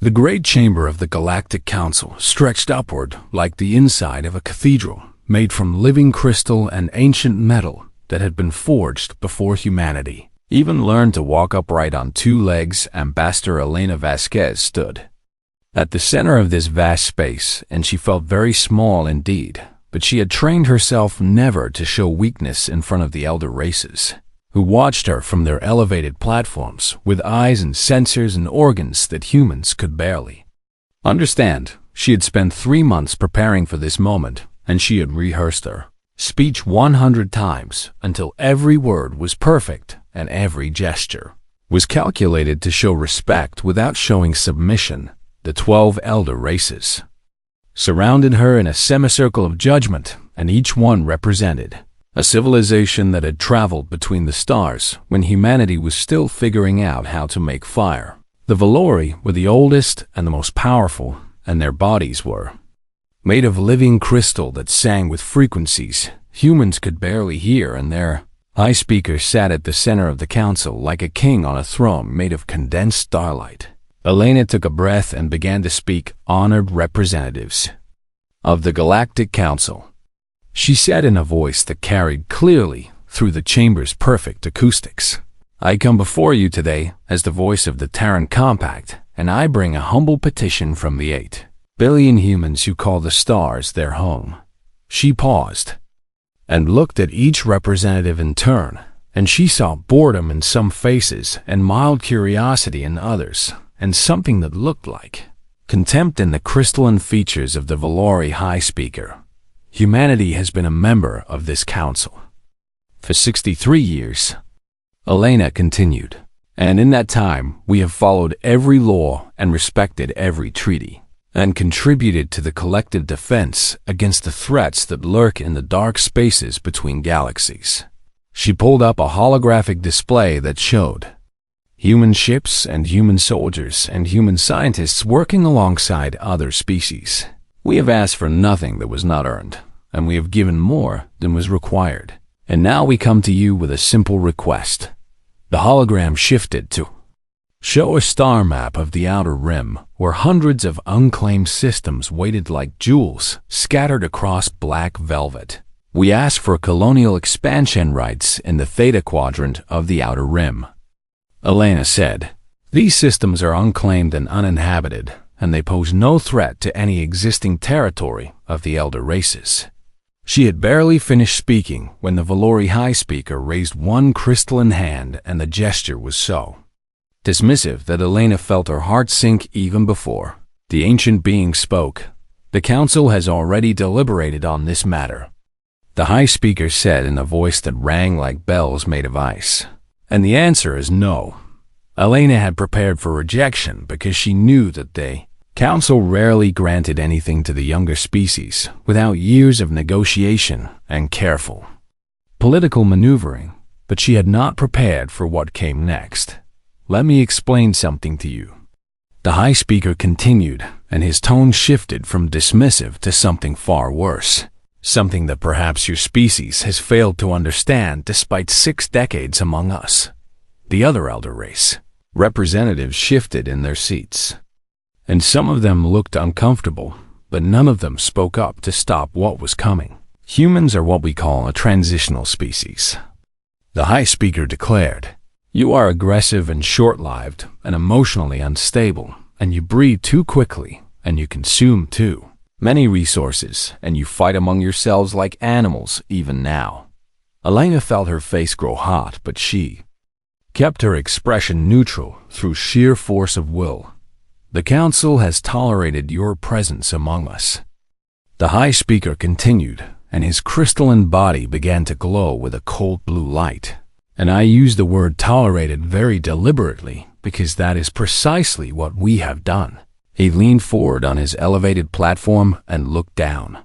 The great chamber of the Galactic Council stretched upward like the inside of a cathedral, made from living crystal and ancient metal that had been forged before humanity even learned to walk upright on two legs. Ambassador Elena Vasquez stood at the center of this vast space, and she felt very small indeed, but she had trained herself never to show weakness in front of the elder races, who watched her from their elevated platforms with eyes and sensors and organs that humans could barely understand. She had spent 3 months preparing for this moment, and she had rehearsed her speech 100 times until every word was perfect and every gesture was calculated to show respect without showing submission. The 12 elder races surrounded her in a semicircle of judgment, and each one represented a civilization that had traveled between the stars when humanity was still figuring out how to make fire. The Valori were the oldest and the most powerful, and their bodies were made of living crystal that sang with frequencies humans could barely hear, and their high speaker sat at the center of the council like a king on a throne made of condensed starlight. Elena took a breath and began to speak. Honored representatives of the Galactic Council, she said in a voice that carried clearly through the chamber's perfect acoustics, I come before you today as the voice of the Terran Compact, and I bring a humble petition from the 8 billion humans who call the stars their home. She paused and looked at each representative in turn, and she saw boredom in some faces and mild curiosity in others, and something that looked like contempt in the crystalline features of the Valori High Speaker. Humanity has been a member of this council for 63 years, Elena continued, and in that time we have followed every law and respected every treaty, and contributed to the collective defense against the threats that lurk in the dark spaces between galaxies. She pulled up a holographic display that showed human ships and human soldiers and human scientists working alongside other species. We have asked for nothing that was not earned, and we have given more than was required. And now we come to you with a simple request. The hologram shifted to show a star map of the outer rim where hundreds of unclaimed systems waited like jewels scattered across black velvet. We ask for colonial expansion rights in the Theta Quadrant of the outer rim. Elena said, these systems are unclaimed and uninhabited, and they pose no threat to any existing territory of the elder races. She had barely finished speaking when the Valori High Speaker raised one crystalline hand, and the gesture was so dismissive that Elena felt her heart sink even before the ancient being spoke. The council has already deliberated on this matter, the High Speaker said in a voice that rang like bells made of ice. And the answer is no. Elena had prepared for rejection because she knew that the council rarely granted anything to the younger species without years of negotiation and careful political maneuvering, but she had not prepared for what came next. Let me explain something to you, the High Speaker continued, and his tone shifted from dismissive to something far worse. Something that perhaps your species has failed to understand despite 6 decades among us. The other elder race representatives shifted in their seats, and some of them looked uncomfortable, but none of them spoke up to stop what was coming. Humans are what we call a transitional species, the High Speaker declared. You are aggressive and short-lived and emotionally unstable, and you breed too quickly, and you consume too many resources, and you fight among yourselves like animals even now. Elena felt her face grow hot, but she kept her expression neutral through sheer force of will. The council has tolerated your presence among us, the High Speaker continued, and his crystalline body began to glow with a cold blue light. And I use the word tolerated very deliberately because that is precisely what we have done. He leaned forward on his elevated platform and looked down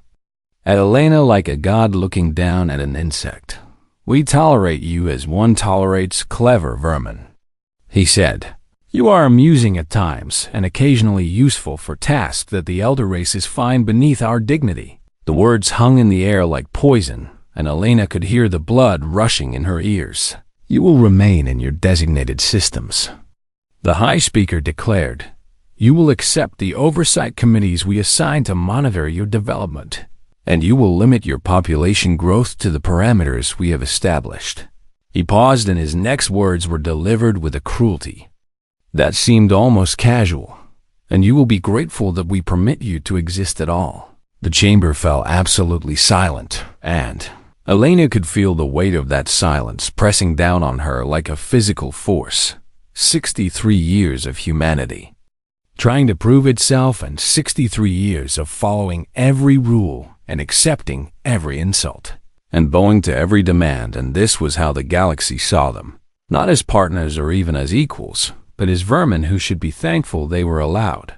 at Elena like a god looking down at an insect. We tolerate you as one tolerates clever vermin, he said. You are amusing at times and occasionally useful for tasks that the elder races find beneath our dignity. The words hung in the air like poison, and Elena could hear the blood rushing in her ears. You will remain in your designated systems, the High Speaker declared. You will accept the oversight committees we assign to monitor your development, and you will limit your population growth to the parameters we have established." He paused, and his next words were delivered with a cruelty that seemed almost casual. "And you will be grateful that we permit you to exist at all." The chamber fell absolutely silent, and Elena could feel the weight of that silence pressing down on her like a physical force. 63 years of humanity trying to prove itself, and 63 years of following every rule and accepting every insult and bowing to every demand, and this was how the galaxy saw them. Not as partners or even as equals, but as vermin who should be thankful they were allowed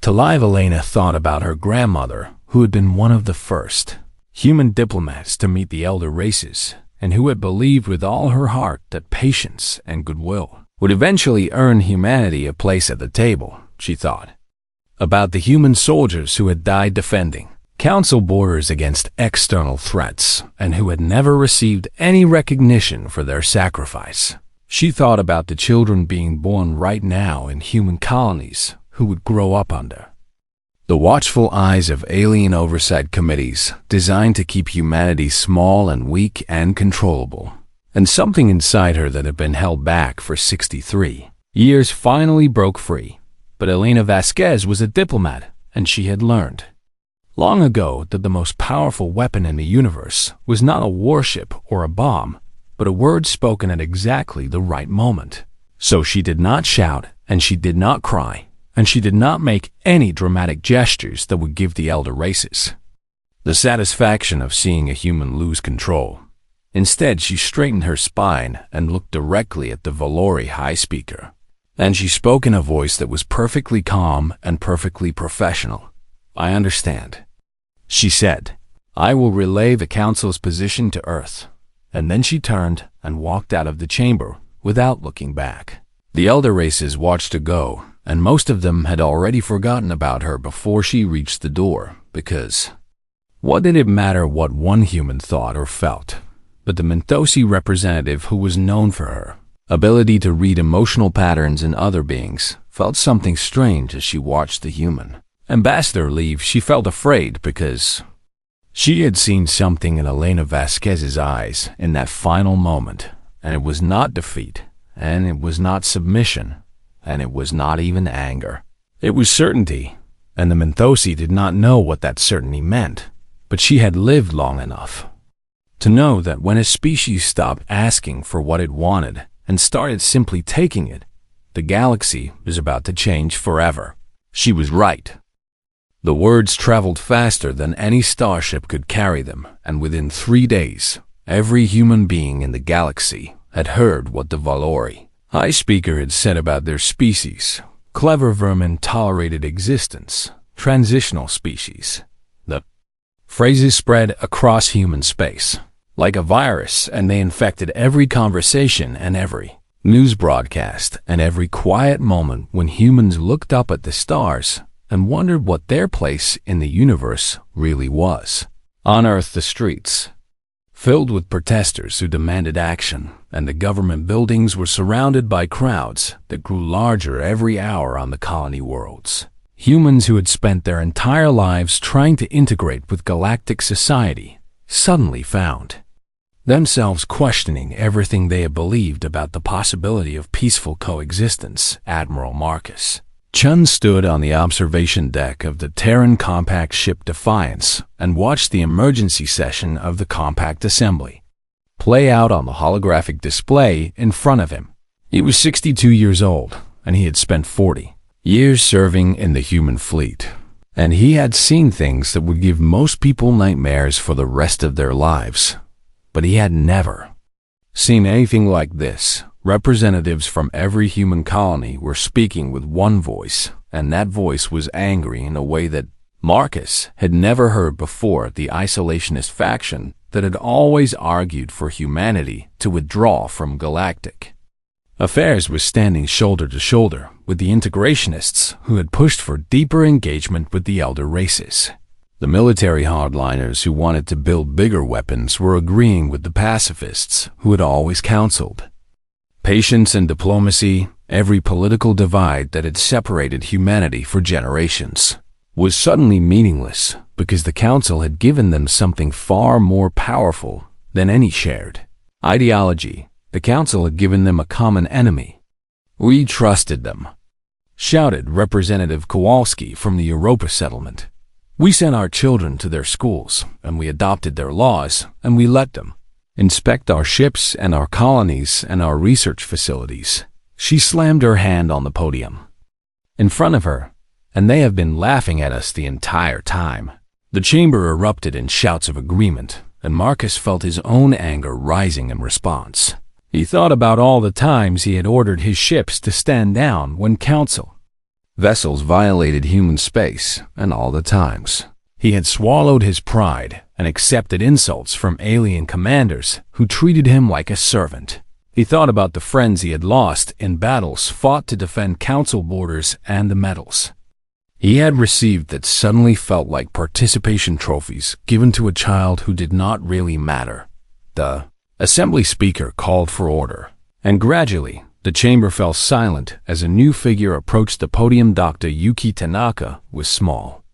to live. Elena thought about her grandmother, who had been one of the first human diplomats to meet the elder races, and who had believed with all her heart that patience and goodwill would eventually earn humanity a place at the table. She thought about the human soldiers who had died defending council borders against external threats and who had never received any recognition for their sacrifice. She thought about the children being born right now in human colonies who would grow up under the watchful eyes of alien oversight committees designed to keep humanity small and weak and controllable. And something inside her that had been held back for 63 years finally broke free. But Elena Vasquez was a diplomat, and she had learned long ago that the most powerful weapon in the universe was not a warship or a bomb, but a word spoken at exactly the right moment. So she did not shout, and she did not cry, and she did not make any dramatic gestures that would give the elder races the satisfaction of seeing a human lose control. Instead, she straightened her spine and looked directly at the Valori High Speaker. And she spoke in a voice that was perfectly calm and perfectly professional. "I understand," she said. "I will relay the Council's position to Earth." And then she turned and walked out of the chamber without looking back. The elder races watched her go, and most of them had already forgotten about her before she reached the door, because what did it matter what one human thought or felt? But the Menthosi representative, who was known for her ability to read emotional patterns in other beings, felt something strange as she watched the human ambassador leave. She felt afraid because she had seen something in Elena Vasquez's eyes in that final moment, and it was not defeat, and it was not submission, and it was not even anger. It was certainty, and the Menthosi did not know what that certainty meant, but she had lived long enough to know that when a species stopped asking for what it wanted and started simply taking it, the galaxy was about to change forever. She was right. The words traveled faster than any starship could carry them, and within 3 days, every human being in the galaxy had heard what the Valori High Speaker had said about their species. Clever vermin tolerated existence, transitional species. The phrases spread across human space like a virus, and they infected every conversation and every news broadcast and every quiet moment when humans looked up at the stars and wondered what their place in the universe really was. On Earth, the streets filled with protesters who demanded action, and the government buildings were surrounded by crowds that grew larger every hour on the colony worlds. Humans who had spent their entire lives trying to integrate with galactic society suddenly found themselves questioning everything they had believed about the possibility of peaceful coexistence. Admiral Marcus Chun stood on the observation deck of the Terran compact ship Defiance and watched the emergency session of the compact assembly play out on the holographic display in front of him. He was 62 years old, and he had spent 40 years serving in the human fleet, and he had seen things that would give most people nightmares for the rest of their lives. But he had never seen anything like this. Representatives from every human colony were speaking with one voice, and that voice was angry in a way that Marcus had never heard before. The isolationist faction that had always argued for humanity to withdraw from galactic affairs was standing shoulder to shoulder with the integrationists who had pushed for deeper engagement with the elder races. The military hardliners who wanted to build bigger weapons were agreeing with the pacifists who had always counseled patience and diplomacy, Every political divide that had separated humanity for generations was suddenly meaningless because the Council had given them something far more powerful than any shared ideology. The Council had given them a common enemy. We trusted them, shouted Representative Kowalski from the Europa settlement. We sent our children to their schools, and we adopted their laws, and we let them inspect our ships and our colonies and our research facilities. She slammed her hand on the podium in front of her, and they have been laughing at us the entire time. The chamber erupted in shouts of agreement, and Marcus felt his own anger rising in response. He thought about all the times he had ordered his ships to stand down when Council vessels violated human space, and all the times he had swallowed his pride and accepted insults from alien commanders who treated him like a servant. He thought about the friends he had lost in battles fought to defend Council borders and the medals he had received that suddenly felt like participation trophies given to a child who did not really matter. The assembly speaker called for order, and gradually the chamber fell silent as a new figure approached the podium. Dr. Yuki Tanaka was small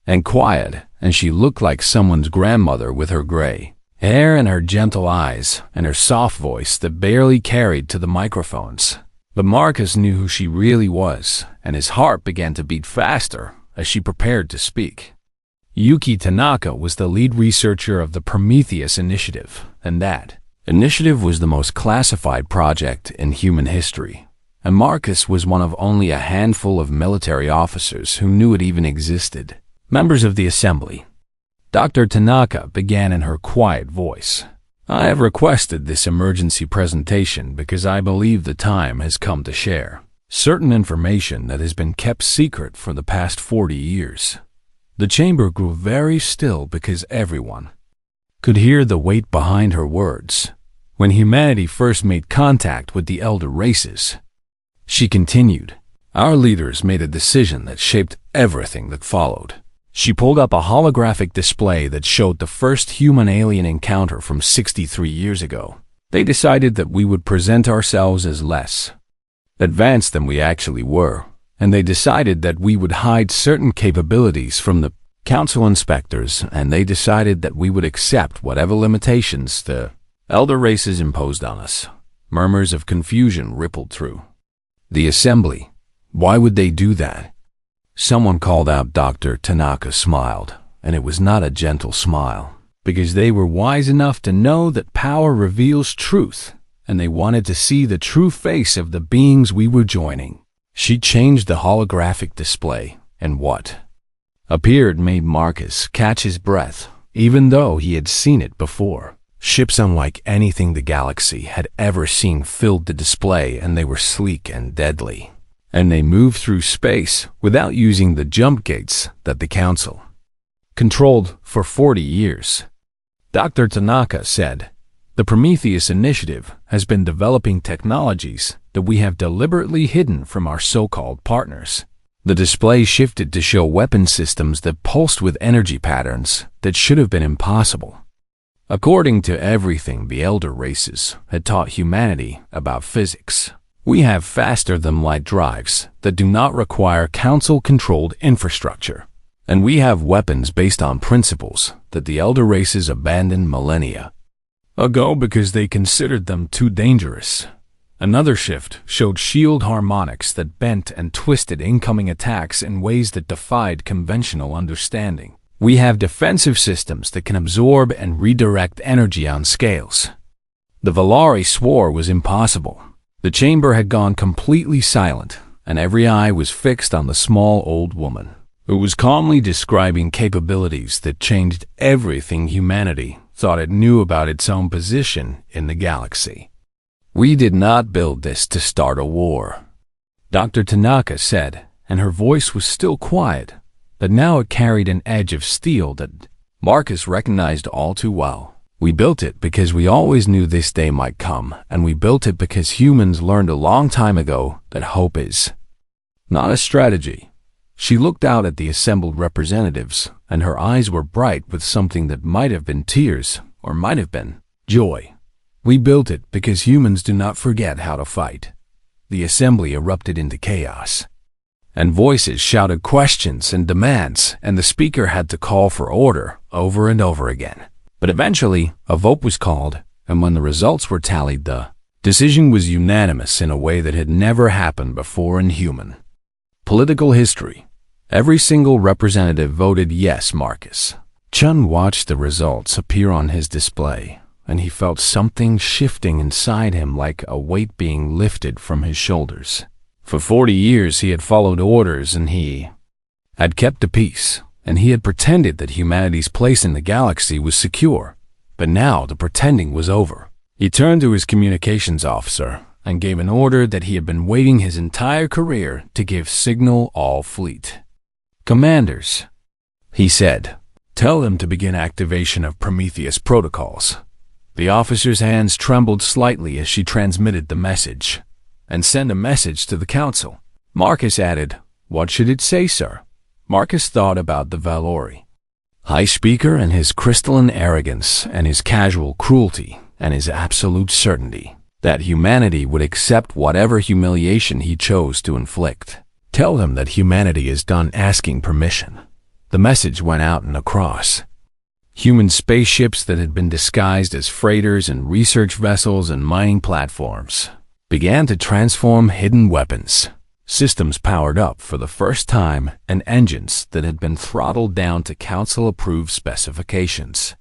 and quiet, and she looked like someone's grandmother with her gray hair and her gentle eyes and her soft voice that barely carried to the microphones. But Marcus knew who she really was, and his heart began to beat faster as she prepared to speak. Yuki Tanaka was the lead researcher of the Prometheus Initiative, and that initiative was the most classified project in human history. And Marcus was one of only a handful of military officers who knew it even existed. Members of the assembly, Dr. Tanaka began in her quiet voice. I have requested this emergency presentation because I believe the time has come to share certain information that has been kept secret for the past 40 years. The chamber grew very still because everyone could hear the weight behind her words. When humanity first made contact with the elder races, she continued, our leaders made a decision that shaped everything that followed. She pulled up a holographic display that showed the first human-alien encounter from 63 years ago. They decided that we would present ourselves as less advanced than we actually were, and they decided that we would hide certain capabilities from the Council inspectors, and they decided that we would accept whatever limitations the elder races imposed on us. Murmurs of confusion rippled through the assembly. Why would they do that? Someone called out. Dr. Tanaka smiled, and it was not a gentle smile, because they were wise enough to know that power reveals truth, and they wanted to see the true face of the beings we were joining. She changed the holographic display, and what appeared made Marcus catch his breath, even though he had seen it before. Ships unlike anything the galaxy had ever seen filled the display, and they were sleek and deadly. And they moved through space without using the jump gates that the Council controlled for 40 years. Dr. Tanaka said, the Prometheus Initiative has been developing technologies that we have deliberately hidden from our so-called partners. The display shifted to show weapon systems that pulsed with energy patterns that should have been impossible. According to everything the elder races had taught humanity about physics, we have faster-than-light drives that do not require Council-controlled infrastructure, and we have weapons based on principles that the elder races abandoned millennia ago because they considered them too dangerous. Another shift showed shield harmonics that bent and twisted incoming attacks in ways that defied conventional understanding. We have defensive systems that can absorb and redirect energy on scales the Valari swore was impossible. The chamber had gone completely silent, and every eye was fixed on the small old woman, who was calmly describing capabilities that changed everything humanity thought it knew about its own position in the galaxy. We did not build this to start a war, Dr. Tanaka said, and her voice was still quiet, but now it carried an edge of steel that Marcus recognized all too well. We built it because we always knew this day might come, and we built it because humans learned a long time ago that hope is not a strategy. She looked out at the assembled representatives, and her eyes were bright with something that might have been tears or might have been joy. We built it because humans do not forget how to fight. the assembly erupted into chaos. And voices shouted questions and demands, and the speaker had to call for order over and over again. But eventually, a vote was called, and when the results were tallied, the decision was unanimous in a way that had never happened before in human political history. Every single representative voted yes, Marcus. Chun watched the results appear on his display, and he felt something shifting inside him, like a weight being lifted from his shoulders. For 40 years he had followed orders, and he had kept the peace, and he had pretended that humanity's place in the galaxy was secure. But now the pretending was over. He turned to his communications officer and gave an order that he had been waiting his entire career to give: signal all fleet commanders, he said. Tell them to begin activation of Prometheus protocols. The officer's hands trembled slightly as she transmitted the message. And send a message to the council. Marcus added, What should it say, sir? Marcus thought about the Valori High Speaker and his crystalline arrogance and his casual cruelty and his absolute certainty that humanity would accept whatever humiliation he chose to inflict. Tell them that humanity is done asking permission. The message went out and across. Human spaceships that had been disguised as freighters and research vessels and mining platforms began to transform hidden weapons. Systems powered up for the first time, and engines that had been throttled down to council-approved specifications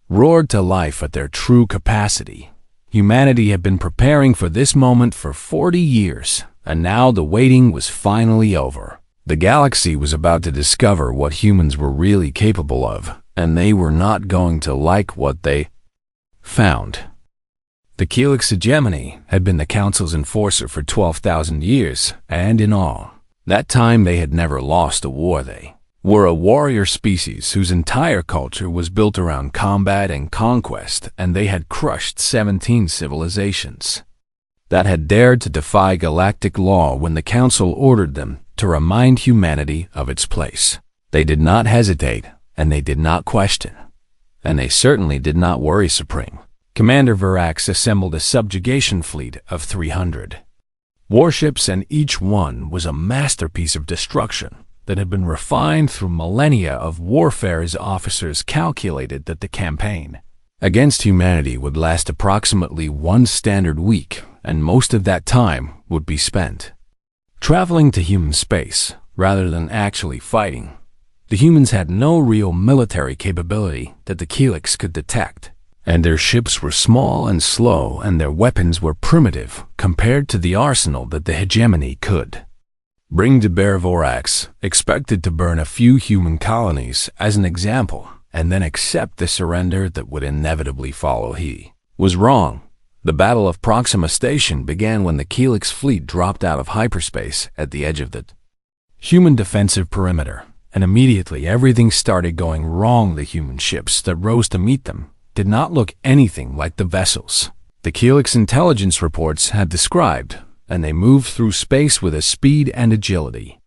roared to life at their true capacity. Humanity had been preparing for this moment for 40 years, and now the waiting was finally over. The galaxy was about to discover what humans were really capable of, and they were not going to like what they found. The Helix hegemony had been the Council's enforcer for 12,000 years, and in all that time they had never lost a war. They were a warrior species whose entire culture was built around combat and conquest, and they had crushed 17 civilizations that had dared to defy galactic law when the Council ordered them to remind humanity of its place. They did not hesitate, and they did not question, and they certainly did not worry supreme. Commander Verax assembled a subjugation fleet of 300 warships, and each one was a masterpiece of destruction that had been refined through millennia of warfare. His officers calculated that the campaign against humanity would last approximately one standard week, and most of that time would be spent traveling to human space rather than actually fighting. The humans had no real military capability that the Helix could detect, and their ships were small and slow, and their weapons were primitive compared to the arsenal that the hegemony could bring to bear. Vorax expected to burn a few human colonies as an example, and then accept the surrender that would inevitably follow. He was wrong. The Battle of Proxima Station began when the Helix fleet dropped out of hyperspace at the edge of the human defensive perimeter, and immediately everything started going wrong. The human ships that rose to meet them did not look anything like the vessels the Helix intelligence reports had described, and they moved through space with a speed and agility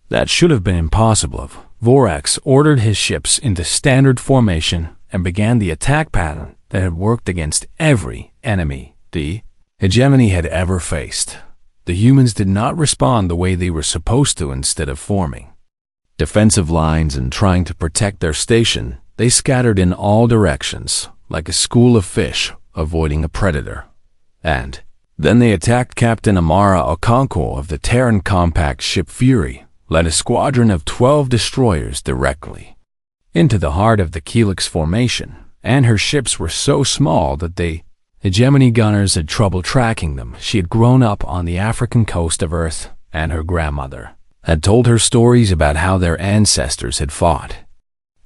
that should have been impossible. Vorax ordered his ships into standard formation and began the attack pattern that had worked against every enemy the hegemony had ever faced. The humans did not respond the way they were supposed to. Instead of forming defensive lines and trying to protect their station, they scattered in all directions like a school of fish avoiding a predator. And then they attacked. Captain Amara Okonkwo of the Terran compact ship Fury led a squadron of 12 destroyers directly into the heart of the Helix formation, and her ships were so small that the hegemony gunners had trouble tracking them. She had grown up on the African coast of Earth, and her grandmother had told her stories about how their ancestors had fought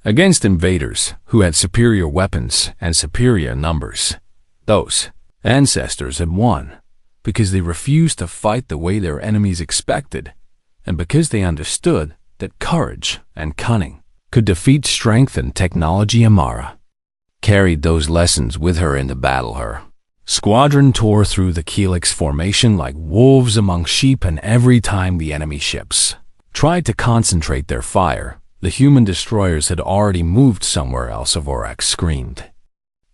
against invaders who had superior weapons and superior numbers. Those ancestors had won because they refused to fight the way their enemies expected, and because they understood that courage and cunning could defeat strength and technology. Amara carried those lessons with her into battle. Her squadron tore through the Helix formation like wolves among sheep, and every time the enemy ships tried to concentrate their fire, the human destroyers had already moved somewhere else. Vorax screamed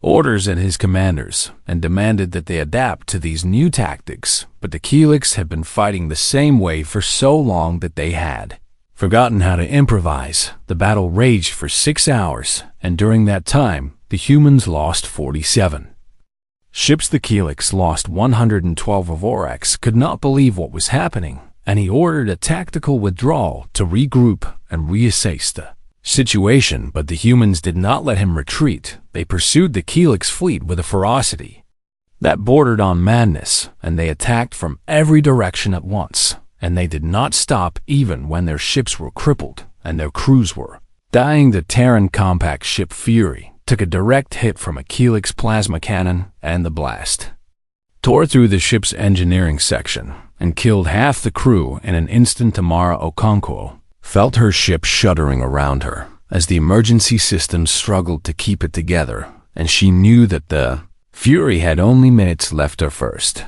orders at his commanders and demanded that they adapt to these new tactics, but the Keelix had been fighting the same way for so long that they had forgotten how to improvise. The battle raged for 6 hours, and during that time, the humans lost 47 ships. The Keelix lost 112 of Aurochs could not believe what was happening, and he ordered a tactical withdrawal to regroup and reassess the situation, but the humans did not let him retreat. They pursued the Keelix fleet with a ferocity that bordered on madness, and they attacked from every direction at once, and they did not stop even when their ships were crippled and their crews were dying. The Terran compact ship Fury took a direct hit from a Keelix plasma cannon, and the blast tore through the ship's engineering section and killed half the crew in an instant. Amara Okonkwo felt her ship shuddering around her as the emergency systems struggled to keep it together, and she knew that the Fury had only minutes left. Her first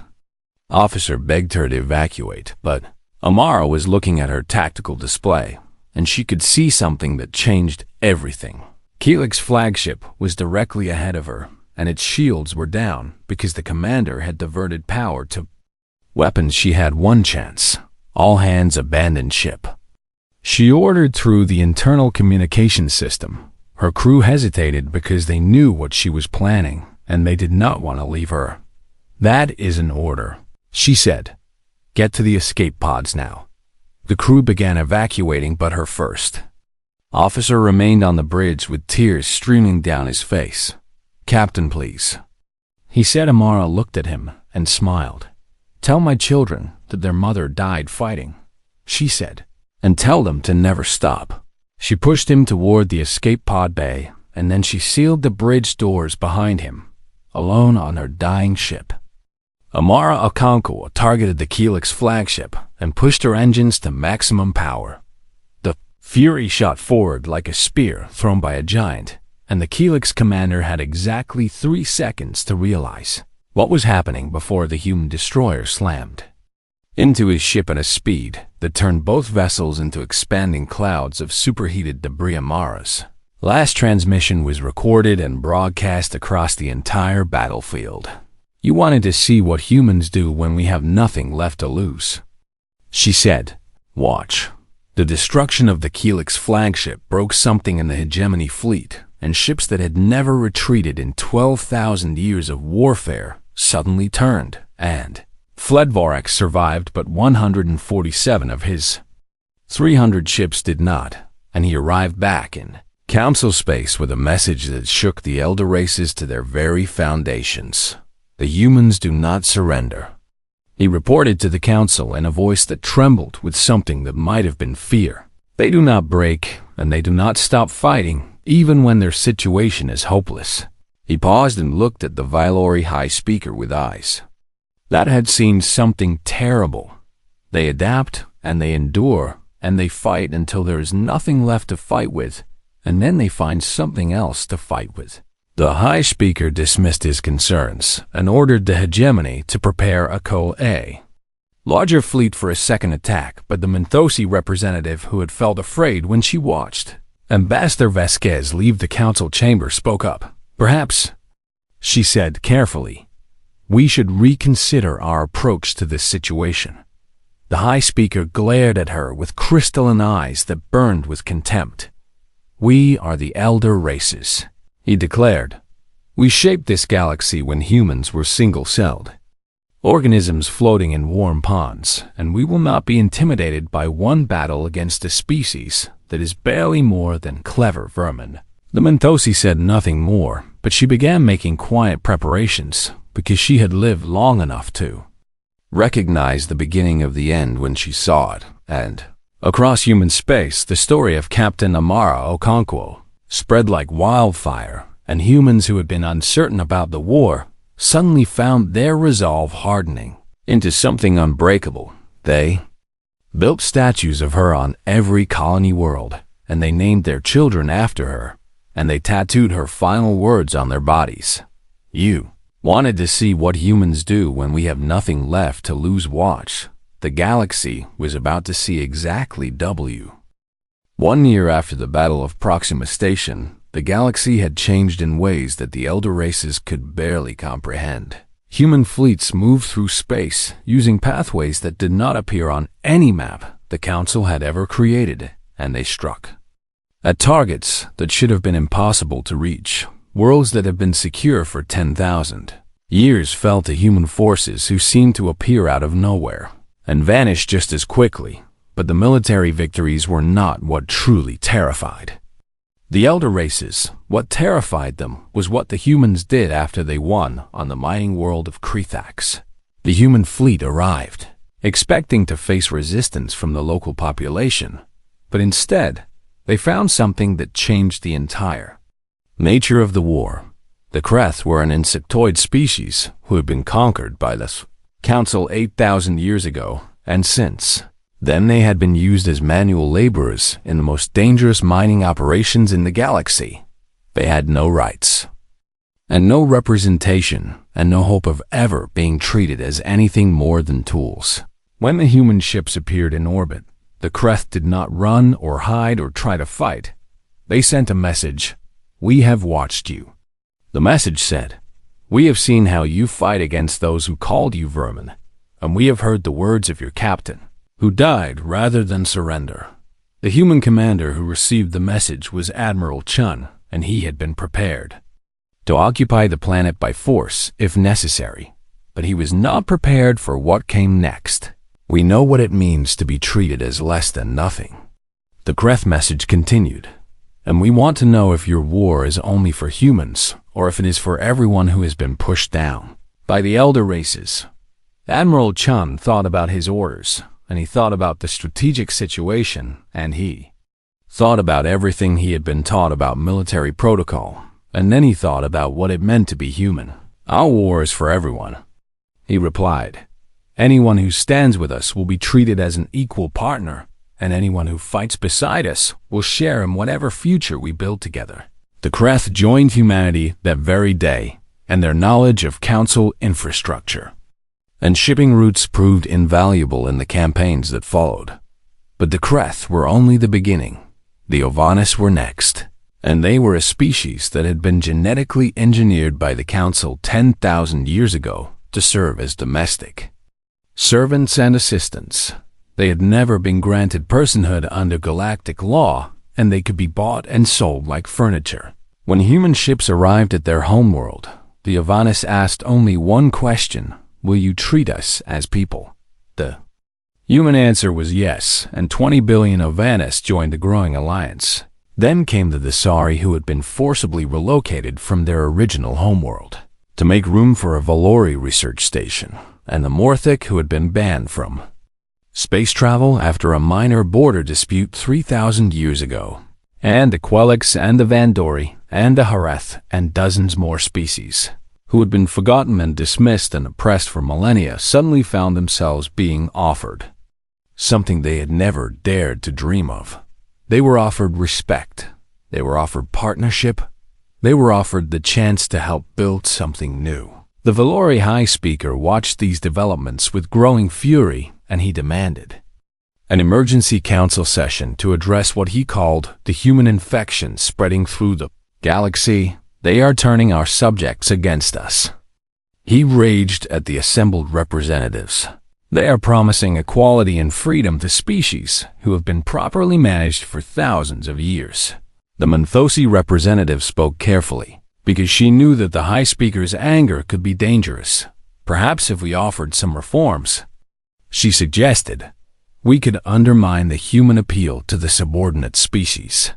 officer begged her to evacuate, but Amara was looking at her tactical display, and she could see something that changed everything. Keelix flagship was directly ahead of her, and its shields were down because the commander had diverted power to weapons. She had one chance. All hands abandoned ship. She ordered through the internal communication system. Her crew hesitated because they knew what she was planning, and they did not want to leave her. "That is an order," she said. "Get to the escape pods now." The crew began evacuating, but her first officer remained on the bridge with tears streaming down his face. "Captain, please," he said. Amara looked at him and smiled. "Tell my children that their mother died fighting," she said, "and tell them to never stop." She pushed him toward the escape pod bay, and then she sealed the bridge doors behind him, alone on her dying ship. Amara Okonkwo targeted the Keelix flagship and pushed her engines to maximum power. The Fury shot forward like a spear thrown by a giant, and the Keelix commander had exactly 3 seconds to realize what was happening before the human destroyer slammed into his ship at a speed that turned both vessels into expanding clouds of superheated debris. Amara's last transmission was recorded and broadcast across the entire battlefield. "You wanted to see what humans do when we have nothing left to lose," she said. "Watch." The destruction of the Keelix flagship broke something in the hegemony fleet, and ships that had never retreated in 12,000 years of warfare suddenly turned and fled. Vorax survived, but 147 of his 300 ships did not, and he arrived back in council space with a message that shook the elder races to their very foundations. "The humans do not surrender," he reported to the council in a voice that trembled with something that might have been fear. "They do not break, and they do not stop fighting, even when their situation is hopeless." He paused and looked at the Vylori high speaker with eyes that had seen something terrible. "They adapt, and they endure, and they fight until there is nothing left to fight with, and then they find something else to fight with." The high speaker dismissed his concerns and ordered the hegemony to prepare a A larger fleet for a second attack, but the Menthosi representative, who had felt afraid when she watched Ambassador Vasquez leave the council chamber, spoke up. "Perhaps," she said carefully, "we should reconsider our approach to this situation." The high speaker glared at her with crystalline eyes that burned with contempt. "We are the elder races," he declared. "We shaped this galaxy when humans were single-celled organisms floating in warm ponds, and we will not be intimidated by one battle against a species that is barely more than clever vermin." The Menthosi said nothing more, but she began making quiet preparations because she had lived long enough to recognize the beginning of the end when she saw it, and across human space, the story of Captain Amara Okonkwo spread like wildfire, and humans who had been uncertain about the war suddenly found their resolve hardening into something unbreakable. They built statues of her on every colony world, and they named their children after her, and they tattooed her final words on their bodies. "You wanted to see what humans do when we have nothing left to lose. Watch." The galaxy was about to see exactly W. 1 year after the Battle of Proxima Station, The galaxy had changed in ways that the elder races could barely comprehend. Human fleets moved through space using pathways that did not appear on any map the Council had ever created, and they struck at targets that should have been impossible to reach, worlds that have been secure for 10,000 years fell to human forces who seemed to appear out of nowhere and vanish just as quickly. But the military victories were not what truly terrified the elder races. What terrified them was what the humans did after they won on the mining world of Krethax. The human fleet arrived, expecting to face resistance from the local population, but instead, they found something that changed the entire nature of the war. The Kreth were an insectoid species who had been conquered by the Council 8,000 years ago, and since then they had been used as manual laborers in the most dangerous mining operations in the galaxy. They had no rights, and no representation, and no hope of ever being treated as anything more than tools. When the human ships appeared in orbit, the Kreth did not run or hide or try to fight. They sent a message: "We have watched you." The message said, "We have seen how you fight against those who called you vermin, and we have heard the words of your captain, who died rather than surrender." The human commander who received the message was Admiral Chun, and he had been prepared to occupy the planet by force if necessary, but he was not prepared for what came next. "We know what it means to be treated as less than nothing," the Kreth message continued, "and we want to know if your war is only for humans or if it is for everyone who has been pushed down by the elder races." Admiral Chun thought about his orders, and he thought about the strategic situation, and he thought about everything he had been taught about military protocol, and then he thought about what it meant to be human. "Our war is for everyone," he replied. "Anyone who stands with us will be treated as an equal partner, and anyone who fights beside us will share in whatever future we build together." The Kreth joined humanity that very day, and their knowledge of Council infrastructure and shipping routes proved invaluable in the campaigns that followed. But the Kreth were only the beginning. The Ovanis were next, and they were a species that had been genetically engineered by the Council 10,000 years ago to serve as domestic servants and assistants. They had never been granted personhood under galactic law, and they could be bought and sold like furniture. When human ships arrived at their homeworld, the Ovanis asked only one question: "Will you treat us as people?" The human answer was yes, and 20 billion Ovanis joined the growing alliance. Then came the Thesari, who had been forcibly relocated from their original homeworld to make room for a Valori research station, and the Morthic, who had been banned from space travel after a minor border dispute 3,000 years ago, and the Quelix and the Vandori and the Hareth and dozens more species who had been forgotten and dismissed and oppressed for millennia suddenly found themselves being offered something they had never dared to dream of. They were offered respect. They were offered partnership. They were offered the chance to help build something new. The Valori High Speaker watched these developments with growing fury, and he demanded an emergency council session to address what he called the human infection spreading through the galaxy. "They are turning our subjects against us," he raged at the assembled representatives. "They are promising equality and freedom to species who have been properly managed for thousands of years." The Menthosi representative spoke carefully, because she knew that the High Speaker's anger could be dangerous. "Perhaps if we offered some reforms," she suggested, "we could undermine the human appeal to the subordinate species."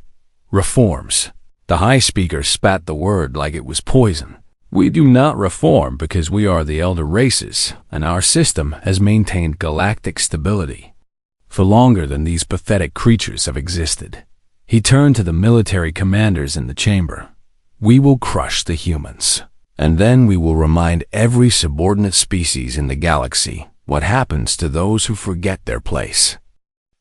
Reforms. The High Speaker spat the word like it was poison. "We do not reform because we are the elder races, and our system has maintained galactic stability for longer than these pathetic creatures have existed." He turned to the military commanders in the chamber. "We will crush the humans, and then we will remind every subordinate species in the galaxy what happens to those who forget their place."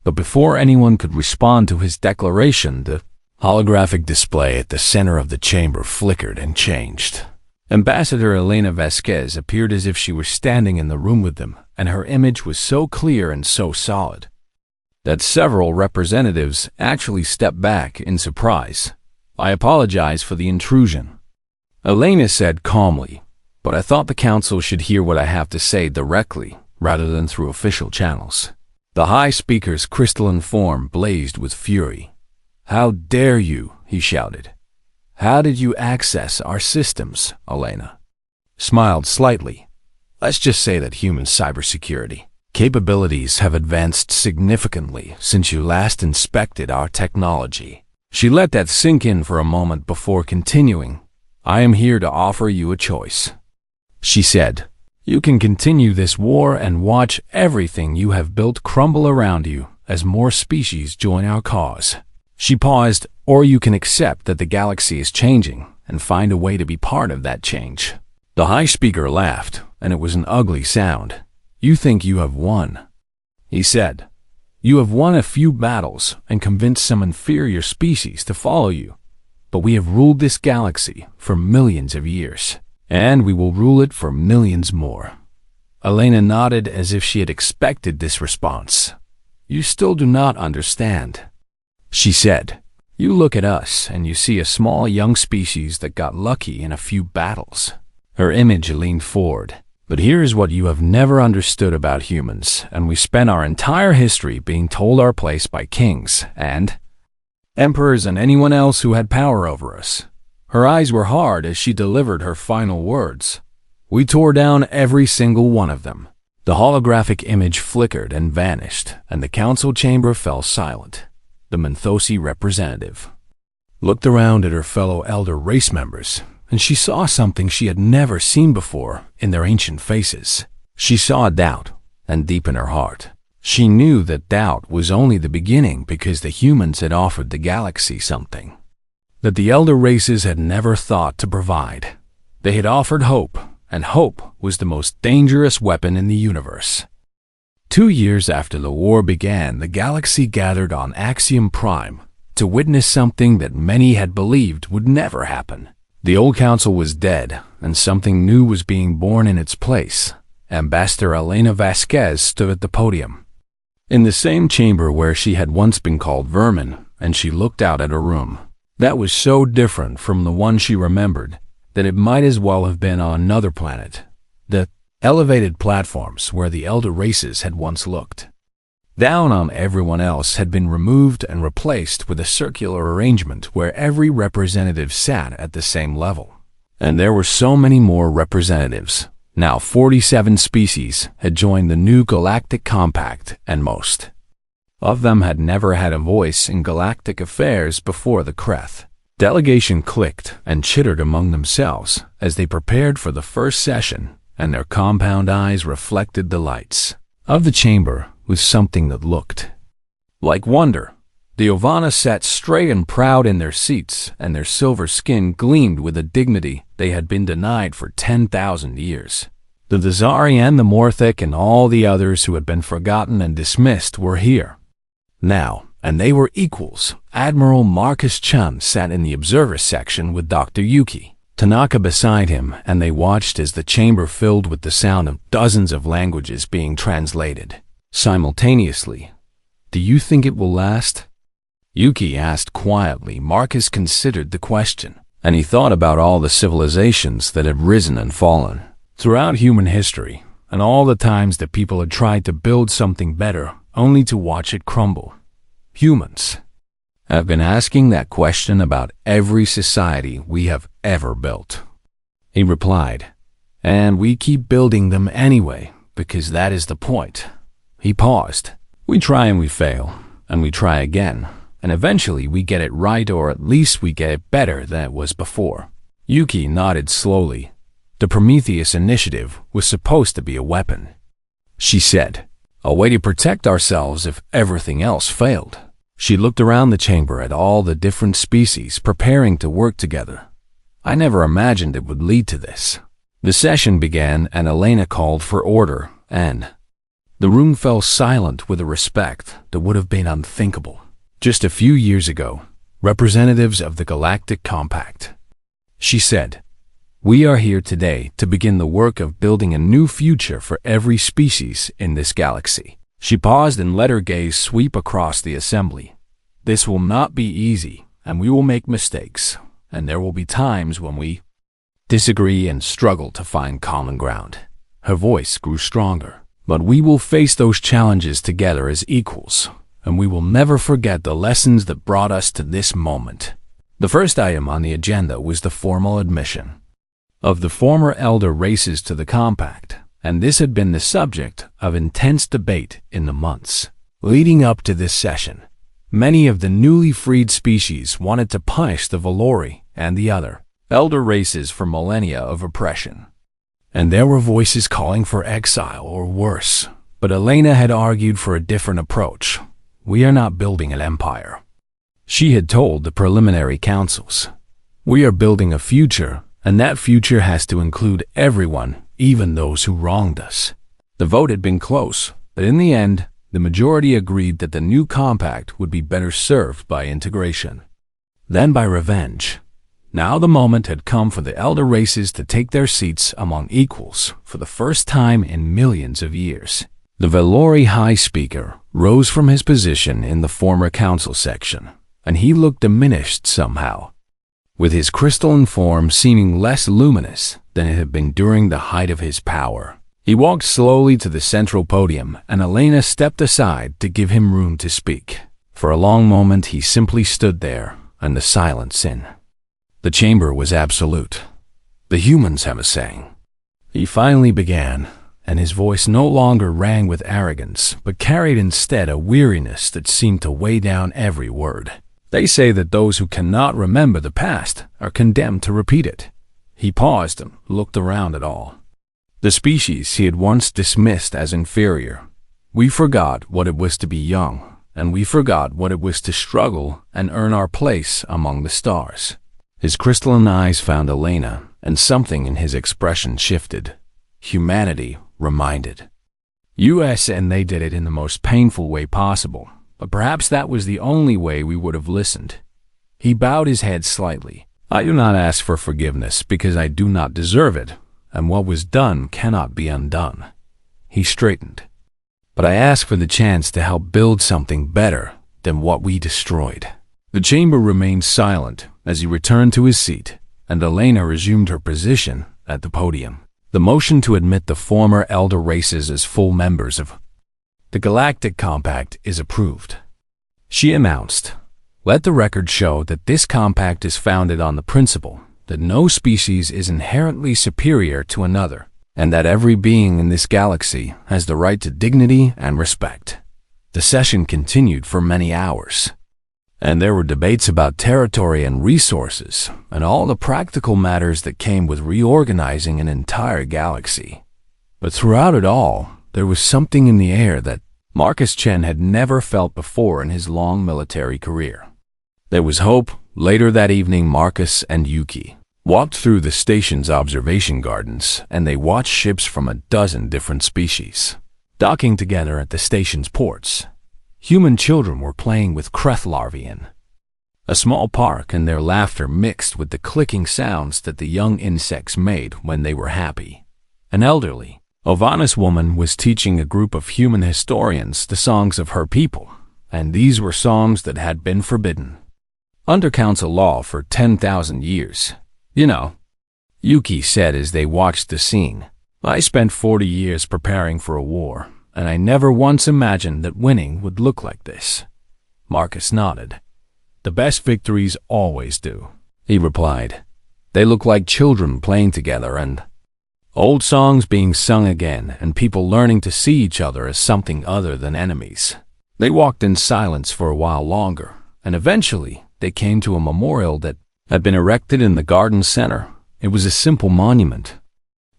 But before anyone could respond to his declaration, the holographic display at the center of the chamber flickered and changed. Ambassador Elena Vasquez appeared as if she were standing in the room with them, and her image was so clear and so solid that several representatives actually stepped back in surprise. I apologize for the intrusion, Elena said calmly, but I thought the council should hear what I have to say directly rather than through official channels. The High Speaker's crystalline form blazed with fury. How dare you, he shouted. How did you access our systems, Elena? Smiled slightly. Let's just say that human cybersecurity capabilities have advanced significantly since you last inspected our technology. She let that sink in for a moment before continuing. I am here to offer you a choice. She said, you can continue this war and watch everything you have built crumble around you as more species join our cause. She paused, or you can accept that the galaxy is changing and find a way to be part of that change. The High Speaker laughed, and it was an ugly sound. You think you have won, he said. You have won a few battles and convinced some inferior species to follow you. But we have ruled this galaxy for millions of years, and we will rule it for millions more. Elena nodded as if she had expected this response. You still do not understand, she said. You look at us and you see a small young species that got lucky in a few battles. Her image leaned forward. But here is what you have never understood about humans, and we spent our entire history being told our place by kings and emperors and anyone else who had power over us. Her eyes were hard as she delivered her final words. We tore down every single one of them. The holographic image flickered and vanished, and the council chamber fell silent. The Menthosi representative looked around at her fellow elder race members, and she saw something she had never seen before in their ancient faces. She saw doubt, and deep in her heart, she knew that doubt was only the beginning because the humans had offered the galaxy something that the elder races had never thought to provide. They had offered hope, and hope was the most dangerous weapon in the universe. 2 years after the war began, the galaxy gathered on Axiom Prime to witness something that many had believed would never happen. The old council was dead, and something new was being born in its place. Ambassador Elena Vasquez stood at the podium, in the same chamber where she had once been called Vermin, and she looked out at a room that was so different from the one she remembered that it might as well have been on another planet. The elevated platforms where the elder races had once looked down on everyone else had been removed and replaced with a circular arrangement where every representative sat at the same level. And there were so many more representatives. Now 47 species had joined the new Galactic Compact, and most of them had never had a voice in galactic affairs before the Kreth. Delegation clicked and chittered among themselves as they prepared for the first session, and their compound eyes reflected the lights of the chamber with something that looked like wonder. The Ovana sat straight and proud in their seats, and their silver skin gleamed with a dignity they had been denied for 10,000 years. The Dazari and the Morthic and all the others who had been forgotten and dismissed were here now, and they were equals. Admiral Marcus Chun sat in the observer section with Dr. Yuki Tanaka beside him, and they watched as the chamber filled with the sound of dozens of languages being translated simultaneously. Do you think it will last? Yuki asked quietly. Marcus considered the question, and he thought about all the civilizations that had risen and fallen throughout human history, and all the times that people had tried to build something better only to watch it crumble. Humans have been asking that question about every society we have ever built, he replied, and we keep building them anyway, because that is the point. He paused. We try and we fail, and we try again, and eventually we get it right, or at least we get it better than it was before. Yuki nodded slowly. The Prometheus Initiative was supposed to be a weapon, she said, a way to protect ourselves if everything else failed. She looked around the chamber at all the different species preparing to work together. I never imagined it would lead to this. The session began, and Elena called for order, and the room fell silent with a respect that would have been unthinkable just a few years ago. Representatives of the Galactic Compact, she said, we are here today to begin the work of building a new future for every species in this galaxy. She paused and let her gaze sweep across the assembly. This will not be easy, and we will make mistakes, and there will be times when we disagree and struggle to find common ground." Her voice grew stronger. "But we will face those challenges together as equals, and we will never forget the lessons that brought us to this moment." The first item on the agenda was the formal admission of the former elder races to the compact, and this had been the subject of intense debate in the months leading up to this session. Many of the newly freed species wanted to punish the Valori and the other elder races for millennia of oppression, and there were voices calling for exile or worse. But Elena had argued for a different approach. "We are not building an empire," she had told the preliminary councils. "We are building a future, and that future has to include everyone, even those who wronged us." The vote had been close, but in the end, the majority agreed that the new compact would be better served by integration than by revenge. Now the moment had come for the elder races to take their seats among equals for the first time in millions of years. The Valori High Speaker rose from his position in the former council section, and he looked diminished somehow, with his crystalline form seeming less luminous than it had been during the height of his power. He walked slowly to the central podium, and Elena stepped aside to give him room to speak. For a long moment he simply stood there, and the silence in the chamber was absolute. "The humans have a saying," he finally began, and his voice no longer rang with arrogance, but carried instead a weariness that seemed to weigh down every word. "They say that those who cannot remember the past are condemned to repeat it." He paused and looked around at all the species he had once dismissed as inferior. "We forgot what it was to be young, and we forgot what it was to struggle and earn our place among the stars." His crystalline eyes found Elena, and something in his expression shifted. Humanity reminded. US and they did it in the most painful way possible, but perhaps that was the only way we would have listened. He bowed his head slightly. "I do not ask for forgiveness because I do not deserve it, and what was done cannot be undone." He straightened. "But I ask for the chance to help build something better than what we destroyed." The chamber remained silent as he returned to his seat, and Elena resumed her position at the podium. The motion to admit the former elder races as full members of the Galactic Compact is approved, she announced. "Let the record show that this compact is founded on the principle that no species is inherently superior to another, and that every being in this galaxy has the right to dignity and respect." The session continued for many hours, and there were debates about territory and resources, and all the practical matters that came with reorganizing an entire galaxy. But throughout it all, there was something in the air that Marcus Chen had never felt before in his long military career. There was hope. Later that evening, Marcus and Yuki walked through the station's observation gardens, and they watched ships from a dozen different species docking together at the station's ports. Human children were playing with Kreth larvae in a small park, and their laughter mixed with the clicking sounds that the young insects made when they were happy. An elderly Ovanis woman was teaching a group of human historians the songs of her people, and these were songs that had been forbidden under council law for 10,000 years. "You know," Yuki said as they watched the scene, "I spent 40 years preparing for a war, and I never once imagined that winning would look like this." Marcus nodded. "The best victories always do," he replied. "They look like children playing together and old songs being sung again, and people learning to see each other as something other than enemies." They walked in silence for a while longer, and eventually they came to a memorial that had been erected in the garden center. It was a simple monument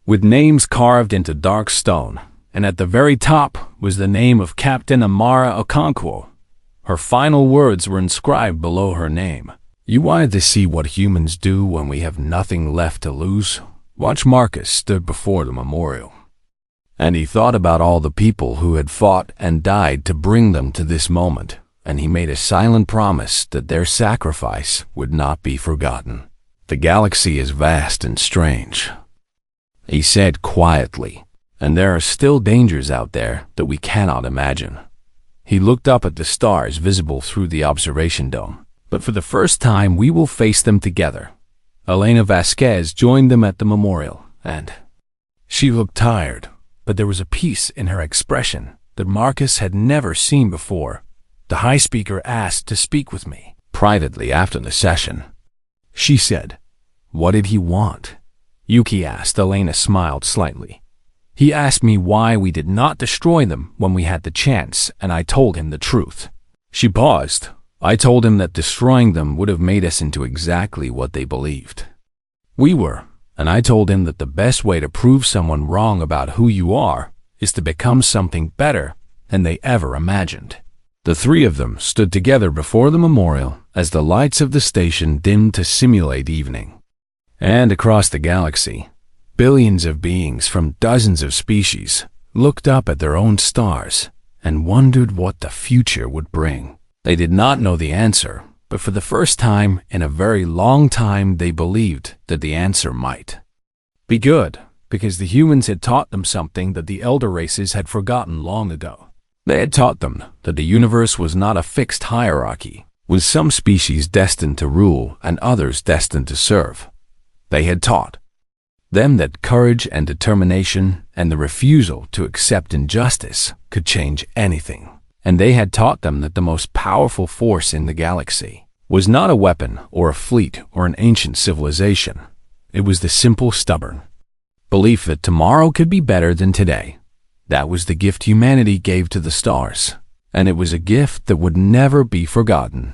with names carved into dark stone, and at the very top was the name of Captain Amara Okonkwo. Her final words were inscribed below her name. "You wanted to see what humans do when we have nothing left to lose?" Watch. Marcus stood before the memorial, and he thought about all the people who had fought and died to bring them to this moment, and he made a silent promise that their sacrifice would not be forgotten. "The galaxy is vast and strange," he said quietly, "and there are still dangers out there that we cannot imagine." He looked up at the stars visible through the observation dome. But for the first time, we will face them together. Elena Vasquez joined them at the memorial, and she looked tired, but there was a peace in her expression that Marcus had never seen before. The high speaker asked to speak with me privately after the session. She said, "What did he want?" Yuki asked. Elena smiled slightly. "He asked me why we did not destroy them when we had the chance, and I told him the truth." She paused. I told him that destroying them would have made us into exactly what they believed we were, and I told him that the best way to prove someone wrong about who you are is to become something better than they ever imagined. The three of them stood together before the memorial as the lights of the station dimmed to simulate evening. And across the galaxy, billions of beings from dozens of species looked up at their own stars and wondered what the future would bring. They did not know the answer, but for the first time in a very long time they believed that the answer might be good, because the humans had taught them something that the elder races had forgotten long ago. They had taught them that the universe was not a fixed hierarchy, with some species destined to rule and others destined to serve. They had taught them that courage and determination and the refusal to accept injustice could change anything. And they had taught them that the most powerful force in the galaxy was not a weapon or a fleet or an ancient civilization. It was the simple, stubborn belief that tomorrow could be better than today. That was the gift humanity gave to the stars, and it was a gift that would never be forgotten.